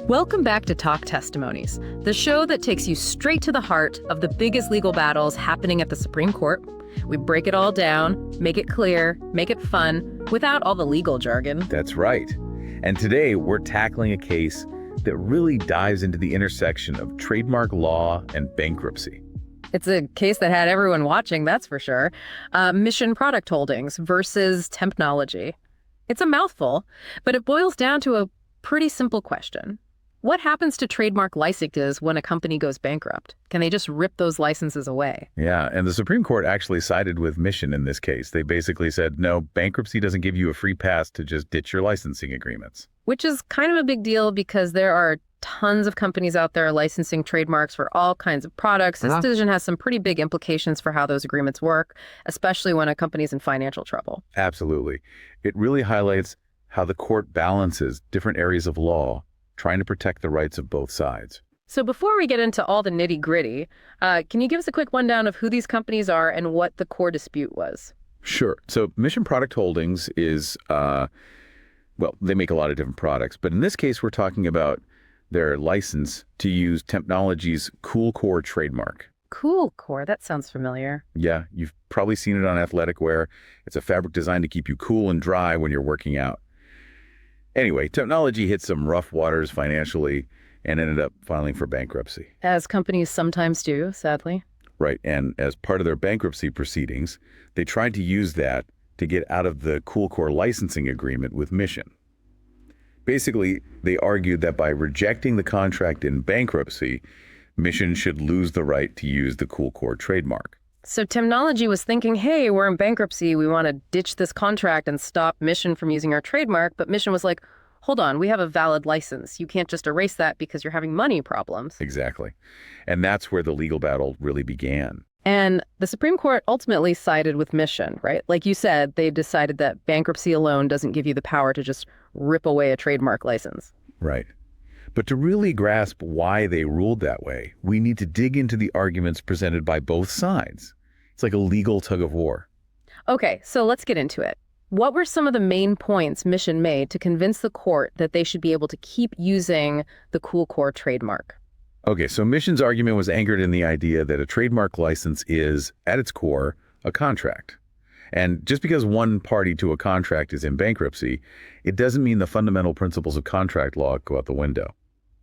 Welcome back to Talk Testimonies, the show that takes you straight to the heart of the biggest legal battles happening at the Supreme Court. We break it all down, make it clear, make it fun, without all the legal jargon. That's right. And today we're tackling a case that really dives into the intersection of trademark law and bankruptcy. It's a case that had everyone watching, that's for sure. Mission Product Holdings versus Tempnology. It's a mouthful, but it boils down to a pretty simple question. What happens to trademark licenses when a company goes bankrupt? Can they just rip those licenses away? Yeah, and the Supreme Court actually sided with Mission in this case. They basically said, no, bankruptcy doesn't give you a free pass to just ditch your licensing agreements. Which is kind of a big deal because there are tons of companies out there licensing trademarks for all kinds of products. This decision has some pretty big implications for how those agreements work, especially when a company's in financial trouble. Absolutely. It really highlights how the court balances different areas of law, trying to protect the rights of both sides. So before we get into all the nitty-gritty, can you give us a quick rundown of who these companies are and what the core dispute was? Sure. So Mission Product Holdings is, well, they make a lot of different products, but in this case, we're talking about their license to use Tempnology's Cool Core trademark. Cool Core, that sounds familiar. Yeah, you've probably seen it on athletic wear. It's a fabric designed to keep you cool and dry when you're working out. Anyway, Tempnology hit some rough waters financially and ended up filing for bankruptcy. As companies sometimes do, sadly. Right, and as part of their bankruptcy proceedings, they tried to use that to get out of the Cool Core licensing agreement with Mission. Basically, they argued that by rejecting the contract in bankruptcy, Mission should lose the right to use the Cool Core trademark. So Tempnology was thinking, hey, we're in bankruptcy, we want to ditch this contract and stop Mission from using our trademark, but Mission was like, hold on, we have a valid license. You can't just erase that because you're having money problems. Exactly. And that's where the legal battle really began. And the Supreme Court ultimately sided with Mission, right? Like you said, they decided that bankruptcy alone doesn't give you the power to just rip away a trademark license. Right. But to really grasp why they ruled that way, we need to dig into the arguments presented by both sides. It's like a legal tug of war. Okay, so let's get into it. What were some of the main points Mission made to convince the court that they should be able to keep using the Cool Core trademark? Okay, so Mission's argument was anchored in the idea that a trademark license is, at its core, a contract. And just because one party to a contract is in bankruptcy, it doesn't mean the fundamental principles of contract law go out the window.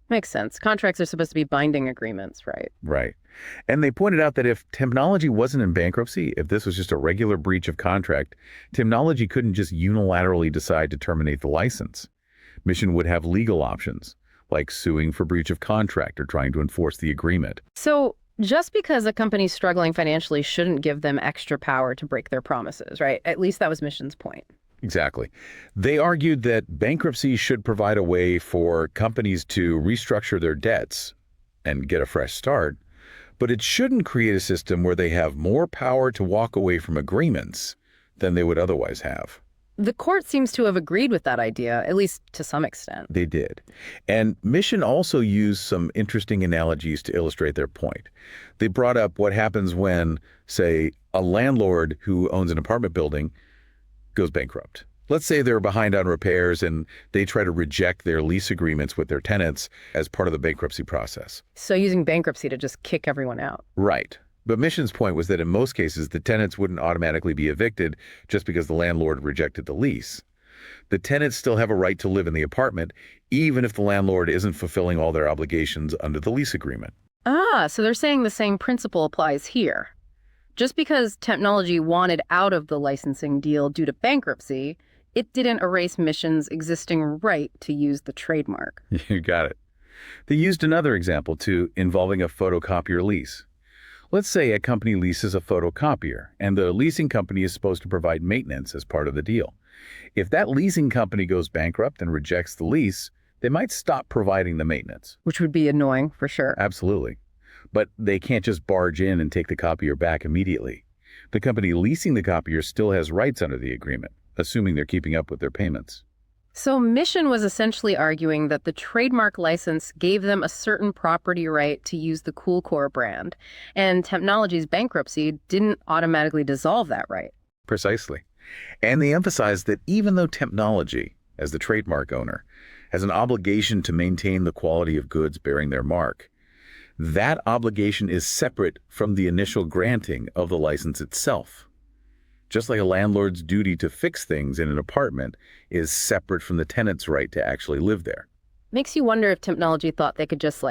Makes sense. Contracts are supposed to be binding agreements, right? Right. And they pointed out that if Tempnology wasn't in bankruptcy, if this was just a regular breach of contract, Tempnology couldn't just unilaterally decide to terminate the license. Mission would have legal options, like suing for breach of contract or trying to enforce the agreement. So just because a company's struggling financially shouldn't give them extra power to break their promises, right? At least that was Mission's point. Exactly. They argued that bankruptcy should provide a way for companies to restructure their debts and get a fresh start, but it shouldn't create a system where they have more power to walk away from agreements than they would otherwise have. The court seems to have agreed with that idea, at least to some extent. They did. And Mission also used some interesting analogies to illustrate their point. They brought up what happens when, say, a landlord who owns an apartment building goes bankrupt. Let's say they're behind on repairs and they try to reject their lease agreements with their tenants as part of the bankruptcy process. So using bankruptcy to just kick everyone out. Right. But Mission's point was that in most cases, the tenants wouldn't automatically be evicted just because the landlord rejected the lease. The tenants still have a right to live in the apartment, even if the landlord isn't fulfilling all their obligations under the lease agreement. Ah, so they're saying the same principle applies here. Just because Tempnology wanted out of the licensing deal due to bankruptcy, it didn't erase Mission's existing right to use the trademark. You got it. They used another example too, involving a photocopier lease. Let's say a company leases a photocopier, and the leasing company is supposed to provide maintenance as part of the deal. If that leasing company goes bankrupt and rejects the lease, they might stop providing the maintenance. Which would be annoying, for sure. Absolutely. But they can't just barge in and take the copier back immediately. The company leasing the copier still has rights under the agreement, assuming they're keeping up with their payments. So Mission was essentially arguing that the trademark license gave them a certain property right to use the Cool Core brand, and Tempnology's bankruptcy didn't automatically dissolve that right. Precisely. And they emphasized that even though Tempnology, as the trademark owner, has an obligation to maintain the quality of goods bearing their mark. That obligation is separate from the initial granting of the license itself. Just like a landlord's duty to fix things in an apartment is separate from the tenant's right to actually live there. Makes you wonder if Technology thought they could just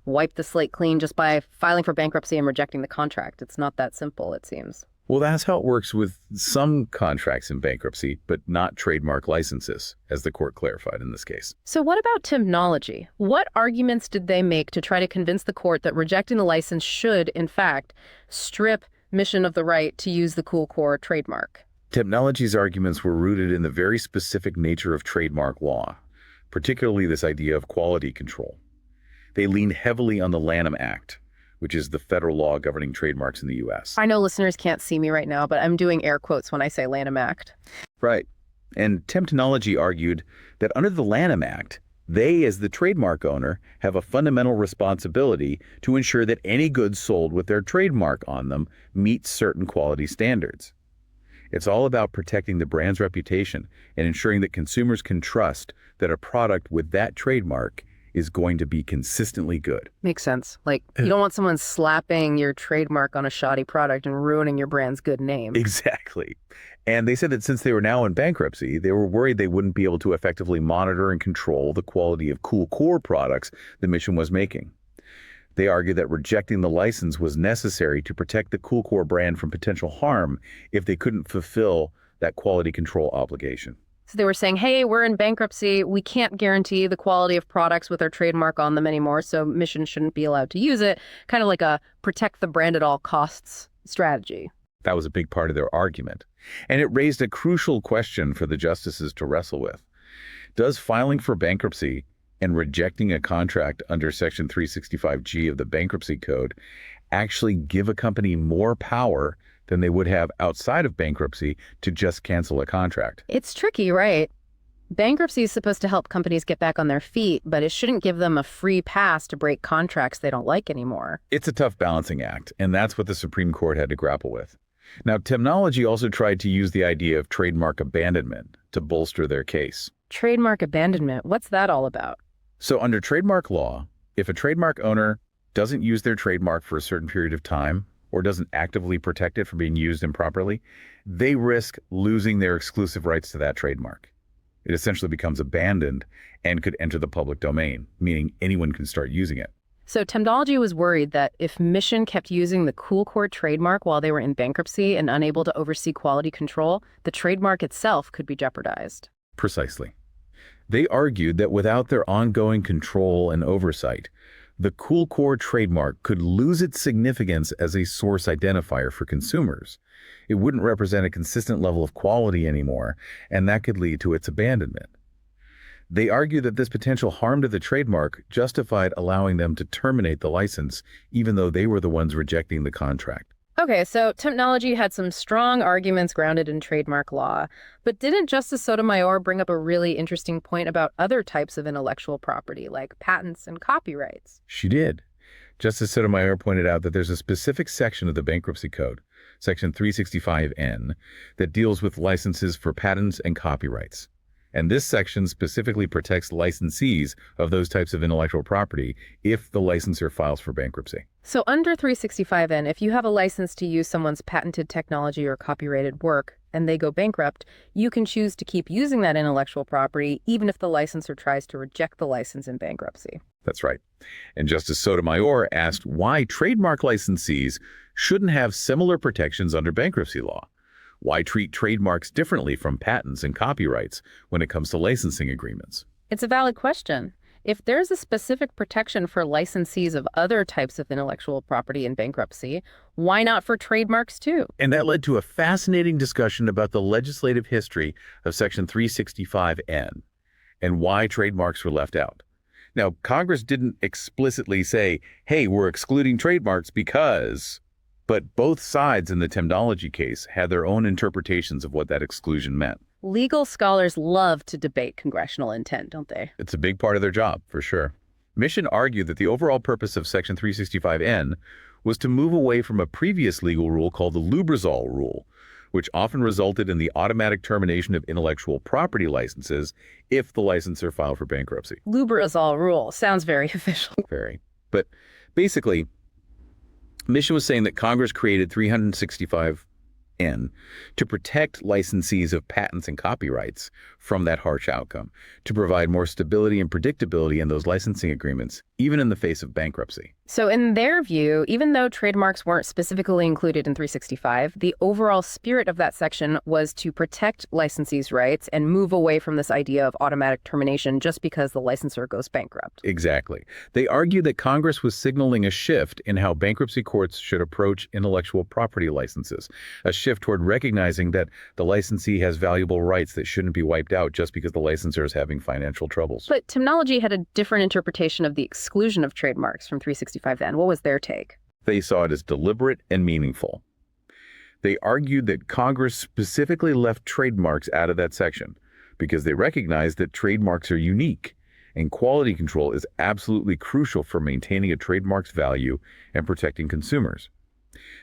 wipe the slate clean just by filing for bankruptcy and rejecting the contract. It's not that simple, it seems. Well, that's how it works with some contracts in bankruptcy, but not trademark licenses, as the court clarified in this case. So what about Technology? What arguments did they make to try to convince the court that rejecting the license should, in fact, strip Mission of the right to use the Cool Core trademark? Technology's arguments were rooted in the very specific nature of trademark law, particularly this idea of quality control. They leaned heavily on the Lanham Act, which is the federal law governing trademarks in the U.S. I know listeners can't see me right now, but I'm doing air quotes when I say Lanham Act. Right. And Technology argued that under the Lanham Act, they, as the trademark owner, have a fundamental responsibility to ensure that any goods sold with their trademark on them meet certain quality standards. It's all about protecting the brand's reputation and ensuring that consumers can trust that a product with that trademark is going to be consistently good. Makes sense. You don't want someone slapping your trademark on a shoddy product and ruining your brand's good name. Exactly. And they said that since they were now in bankruptcy, they were worried they wouldn't be able to effectively monitor and control the quality of Cool Core products the Mission was making. They argued that rejecting the license was necessary to protect the Cool Core brand from potential harm if they couldn't fulfill that quality control obligation. So they were saying, hey, we're in bankruptcy. We can't guarantee the quality of products with our trademark on them anymore, so Mission shouldn't be allowed to use it. Kind of like a protect the brand at all costs strategy. That was a big part of their argument. And it raised a crucial question for the justices to wrestle with. Does filing for bankruptcy and rejecting a contract under Section 365G of the Bankruptcy Code actually give a company more power than they would have outside of bankruptcy to just cancel a contract? It's tricky, right? Bankruptcy is supposed to help companies get back on their feet, but it shouldn't give them a free pass to break contracts they don't like anymore. It's a tough balancing act, and that's what the Supreme Court had to grapple with. Now, Technology also tried to use the idea of trademark abandonment to bolster their case. Trademark abandonment, what's that all about? So under trademark law, if a trademark owner doesn't use their trademark for a certain period of time or doesn't actively protect it from being used improperly, they risk losing their exclusive rights to that trademark. It essentially becomes abandoned and could enter the public domain, meaning anyone can start using it. So Technology was worried that if Mission kept using the Cool Core trademark while they were in bankruptcy and unable to oversee quality control, the trademark itself could be jeopardized. Precisely. They argued that without their ongoing control and oversight, the Cool Core trademark could lose its significance as a source identifier for consumers. It wouldn't represent a consistent level of quality anymore, and that could lead to its abandonment. They argued that this potential harm to the trademark justified allowing them to terminate the license, even though they were the ones rejecting the contract. Okay, so Technology had some strong arguments grounded in trademark law, but didn't Justice Sotomayor bring up a really interesting point about other types of intellectual property, like patents and copyrights? She did. Justice Sotomayor pointed out that there's a specific section of the Bankruptcy Code, Section 365N, that deals with licenses for patents and copyrights. And this section specifically protects licensees of those types of intellectual property if the licensor files for bankruptcy. So under 365N, if you have a license to use someone's patented technology or copyrighted work and they go bankrupt, you can choose to keep using that intellectual property even if the licensor tries to reject the license in bankruptcy. That's right. And Justice Sotomayor asked why trademark licensees shouldn't have similar protections under bankruptcy law. Why treat trademarks differently from patents and copyrights when it comes to licensing agreements? It's a valid question. If there's a specific protection for licensees of other types of intellectual property in bankruptcy, why not for trademarks too? And that led to a fascinating discussion about the legislative history of Section 365N and why trademarks were left out. Now, Congress didn't explicitly say, hey, we're excluding trademarks because... But both sides in the Technology case had their own interpretations of what that exclusion meant. Legal scholars love to debate congressional intent, don't they? It's a big part of their job, for sure. Mission argued that the overall purpose of Section 365N was to move away from a previous legal rule called the Lubrizol rule, which often resulted in the automatic termination of intellectual property licenses if the licensor filed for bankruptcy. Lubrizol rule. Sounds very official. Very. But basically, Mission was saying that Congress created 365N to protect licensees of patents and copyrights from that harsh outcome, to provide more stability and predictability in those licensing agreements, even in the face of bankruptcy. So in their view, even though trademarks weren't specifically included in 365, the overall spirit of that section was to protect licensees' rights and move away from this idea of automatic termination just because the licensor goes bankrupt. Exactly. They argued that Congress was signaling a shift in how bankruptcy courts should approach intellectual property licenses, a shift toward recognizing that the licensee has valuable rights that shouldn't be wiped out just because the licensor is having financial troubles. But Temnology had a different interpretation of the exclusion of trademarks from 365 then. What was their take? They saw it as deliberate and meaningful. They argued that Congress specifically left trademarks out of that section because they recognized that trademarks are unique and quality control is absolutely crucial for maintaining a trademark's value and protecting consumers.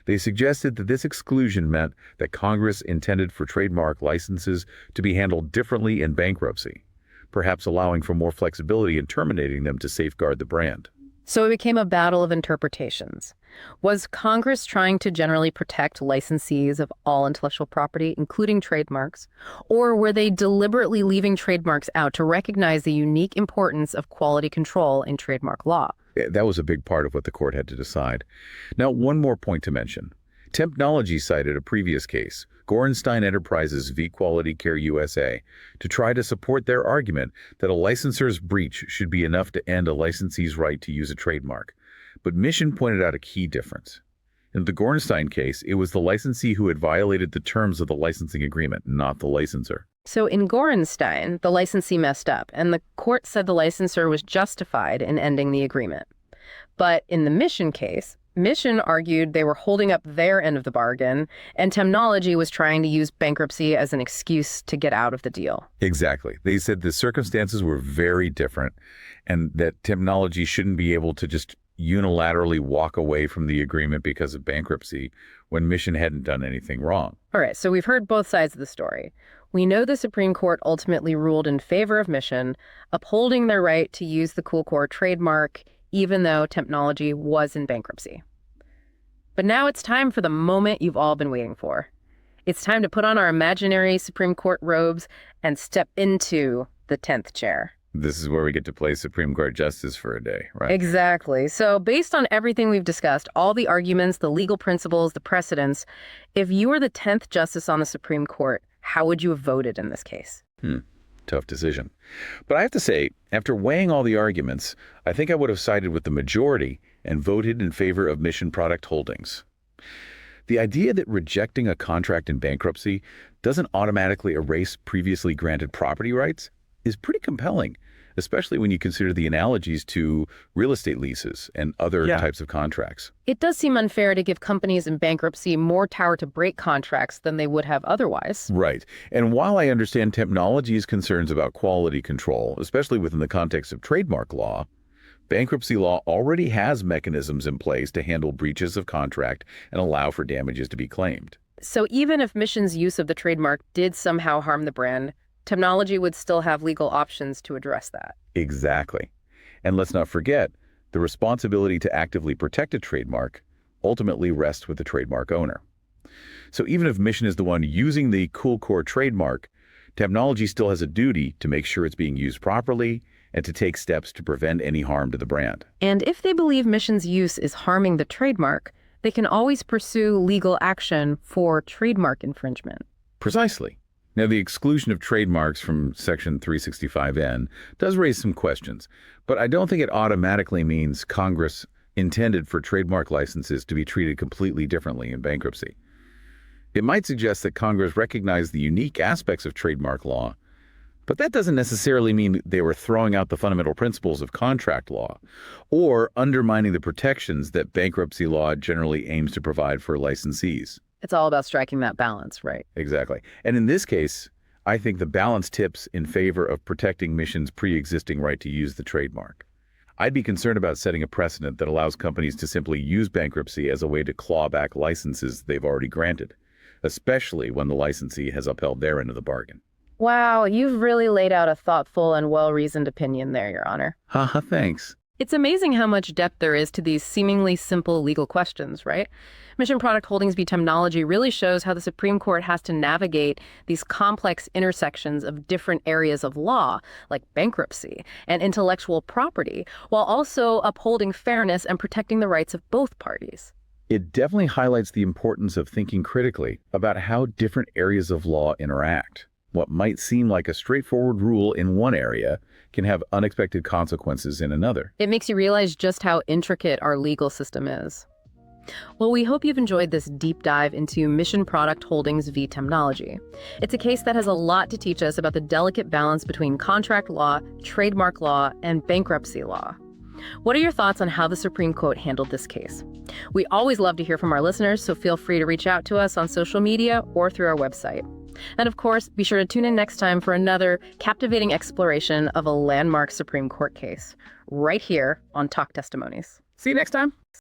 They suggested that this exclusion meant that Congress intended for trademark licenses to be handled differently in bankruptcy, perhaps allowing for more flexibility in terminating them to safeguard the brand. So it became a battle of interpretations. Was Congress trying to generally protect licensees of all intellectual property, including trademarks, or were they deliberately leaving trademarks out to recognize the unique importance of quality control in trademark law? That was a big part of what the court had to decide. Now, one more point to mention. Tempnology cited a previous case, Gorenstein Enterprises v. Quality Care USA, to try to support their argument that a licensor's breach should be enough to end a licensee's right to use a trademark. But Mission pointed out a key difference. In the Gorenstein case, it was the licensee who had violated the terms of the licensing agreement, not the licensor. So in Gorenstein, the licensee messed up, and the court said the licensor was justified in ending the agreement. But in the Mission case, Mission argued they were holding up their end of the bargain, and Temnology was trying to use bankruptcy as an excuse to get out of the deal. Exactly. They said the circumstances were very different, and that Temnology shouldn't be able to just unilaterally walk away from the agreement because of bankruptcy when Mission hadn't done anything wrong. All right, so we've heard both sides of the story. We know the Supreme Court ultimately ruled in favor of Mission, upholding their right to use the Coolcore trademark, even though Temnology was in bankruptcy. But now it's time for the moment you've all been waiting for. It's time to put on our imaginary Supreme Court robes and step into the 10th chair. This is where we get to play Supreme Court justice for a day, right? Exactly. So based on everything we've discussed, all the arguments, the legal principles, the precedents, if you were the 10th justice on the Supreme Court, how would you have voted in this case? Tough decision. But I have to say, after weighing all the arguments, I think I would have sided with the majority and voted in favor of Mission Product Holdings. The idea that rejecting a contract in bankruptcy doesn't automatically erase previously granted property rights is pretty compelling, especially when you consider the analogies to real estate leases and other types of contracts. It does seem unfair to give companies in bankruptcy more power to break contracts than they would have otherwise. Right. And while I understand Tempnology's concerns about quality control, especially within the context of trademark law, bankruptcy law already has mechanisms in place to handle breaches of contract and allow for damages to be claimed. So even if Mission's use of the trademark did somehow harm the brand, Temnology would still have legal options to address that. Exactly. And let's not forget, the responsibility to actively protect a trademark ultimately rests with the trademark owner. So even if Mission is the one using the Coolcore trademark, Temnology still has a duty to make sure it's being used properly and to take steps to prevent any harm to the brand. And if they believe Mission's use is harming the trademark, they can always pursue legal action for trademark infringement. Precisely. Now, the exclusion of trademarks from Section 365N does raise some questions, but I don't think it automatically means Congress intended for trademark licenses to be treated completely differently in bankruptcy. It might suggest that Congress recognized the unique aspects of trademark law, but that doesn't necessarily mean they were throwing out the fundamental principles of contract law or undermining the protections that bankruptcy law generally aims to provide for licensees. It's all about striking that balance, right? Exactly. And in this case, I think the balance tips in favor of protecting Mission's pre-existing right to use the trademark. I'd be concerned about setting a precedent that allows companies to simply use bankruptcy as a way to claw back licenses they've already granted, especially when the licensee has upheld their end of the bargain. Wow, you've really laid out a thoughtful and well-reasoned opinion there, Your Honor. Haha, thanks. It's amazing how much depth there is to these seemingly simple legal questions, right? Mission Product Holdings v. Technology really shows how the Supreme Court has to navigate these complex intersections of different areas of law, like bankruptcy and intellectual property, while also upholding fairness and protecting the rights of both parties. It definitely highlights the importance of thinking critically about how different areas of law interact. What might seem like a straightforward rule in one area can have unexpected consequences in another. It makes you realize just how intricate our legal system is. Well, we hope you've enjoyed this deep dive into Mission Product Holdings v. Technology. It's a case that has a lot to teach us about the delicate balance between contract law, trademark law, and bankruptcy law. What are your thoughts on how the Supreme Court handled this case? We always love to hear from our listeners, so feel free to reach out to us on social media or through our website. And of course, be sure to tune in next time for another captivating exploration of a landmark Supreme Court case, right here on Talk Testimonies. See you next time.